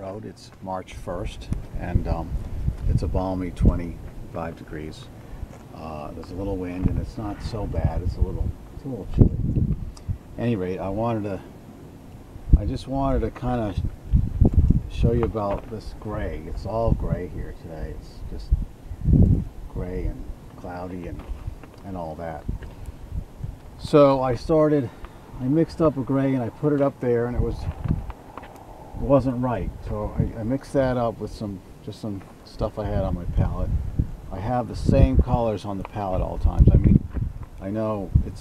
Road. It's March 1st, and it's a balmy 25 degrees. There's a little wind, and it's not so bad. It's a little chilly. At any rate, I just wanted to kind of show you about this gray. It's all gray here today. It's just gray and cloudy and all that. So I mixed up a gray and I put it up there, and it wasn't right. So I mixed that up with some stuff I had on my palette. I have the same colors on the palette all times. I mean, I know it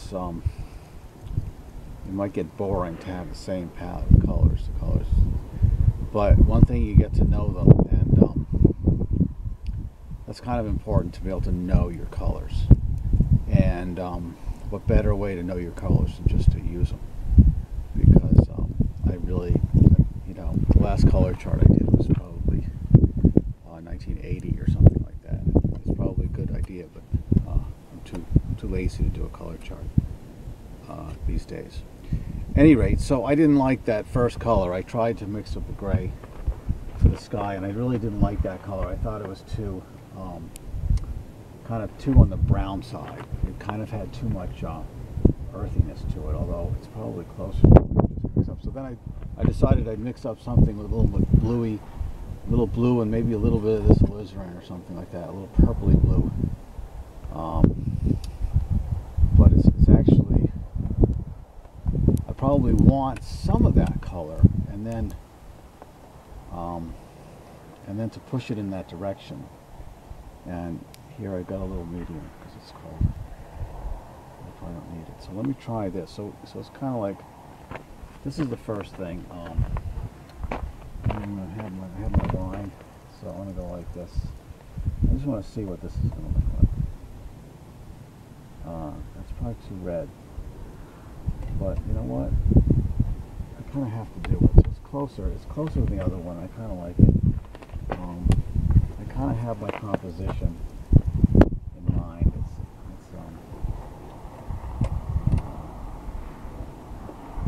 might get boring to have the same palette of colors, but one thing, you get to know them, and that's kind of important, to be able to know your colors. And what better way to know your colors than just to use them? Because I really, the last color chart I did was probably 1980 or something like that. It's probably a good idea, but I'm too lazy to do a color chart these days. Any rate, so I didn't like that first color. I tried to mix up a gray for the sky, and I really didn't like that color. I thought it was kind of too on the brown side. It kind of had too much earthiness to it, although it's probably closer to mix up. So then I decided I'd mix up something with a little bit bluey, a little blue, and maybe a little bit of this alizarin or something like that, a little purpley blue. But it's actually, I probably want some of that color, and then to push it in that direction. And here I got a little medium because it's cold. If I don't need it, so let me try this. So it's kind of like, this is the first thing. I'm gonna have my line, so I'm gonna go like this. I just want to see what this is gonna look like. That's probably too red, but you know what? I kind of have to do it. So it's closer. It's closer than the other one. I kind of like it. I kind of have my composition in mind. It's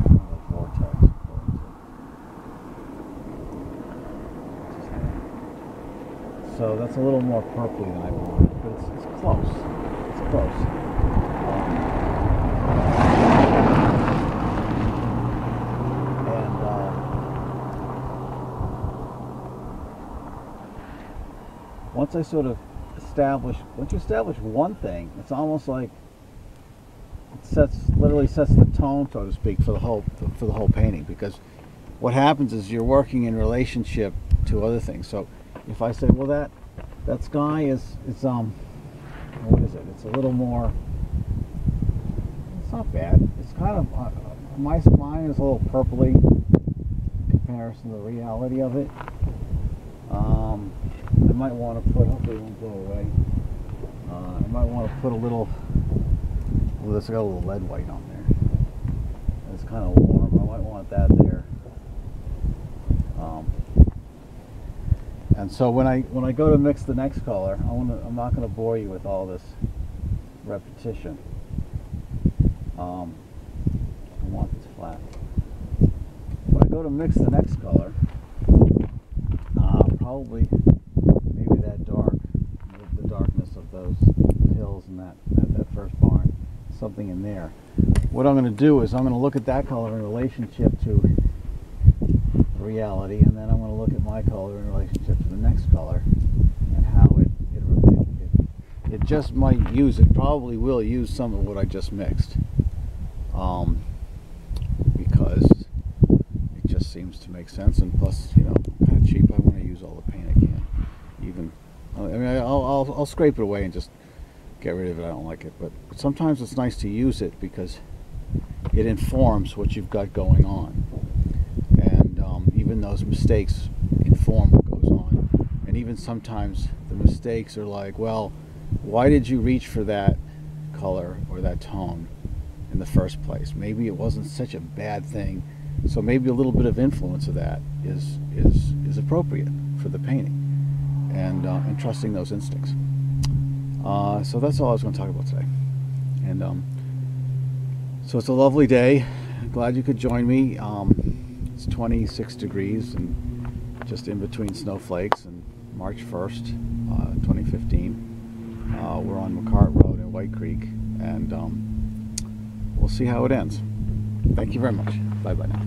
kind of a vortex. So that's a little more purpley than I wanted, but it's close. It's close. Once I sort of once you establish one thing, it's almost like it literally sets the tone, so to speak, for the whole painting. Because what happens is you're working in relationship to other things. So if I say, well, that sky is what is it? It's a little more. It's not bad. It's kind of mine is a little purpley in comparison to the reality of it. I might want to put, hopefully it won't blow away. I might want to put a little. Well, this got a little lead white on there. It's kind of warm. I might want that there. And so when I go to mix the next color, I'm not going to bore you with all this repetition. I want this flat. When I go to mix the next color, probably maybe that the darkness of those hills and that first barn, something in there. What I'm going to do is I'm going to look at that color in relationship to reality, and then I'm going to look at my color in relationship to the next color, and how it just might it probably will use some of what I just mixed, because it just seems to make sense, and plus, kind of cheap. I want to use all the paint I can. Even, I mean, I'll scrape it away and just get rid of it. I don't like it, but sometimes it's nice to use it because it informs what you've got going on, and even those mistakes inform what goes on. And even sometimes the mistakes are like, well, why did you reach for that color or that tone in the first place? Maybe it wasn't such a bad thing. So maybe a little bit of influence of that is appropriate for the painting, and trusting those instincts. So that's all I was going to talk about today. And so it's a lovely day. I'm glad you could join me. It's 26 degrees and just in between snowflakes, and March 1st, 2015. We're on McCart Road in White Creek, and we'll see how it ends. Thank you very much. Bye-bye now.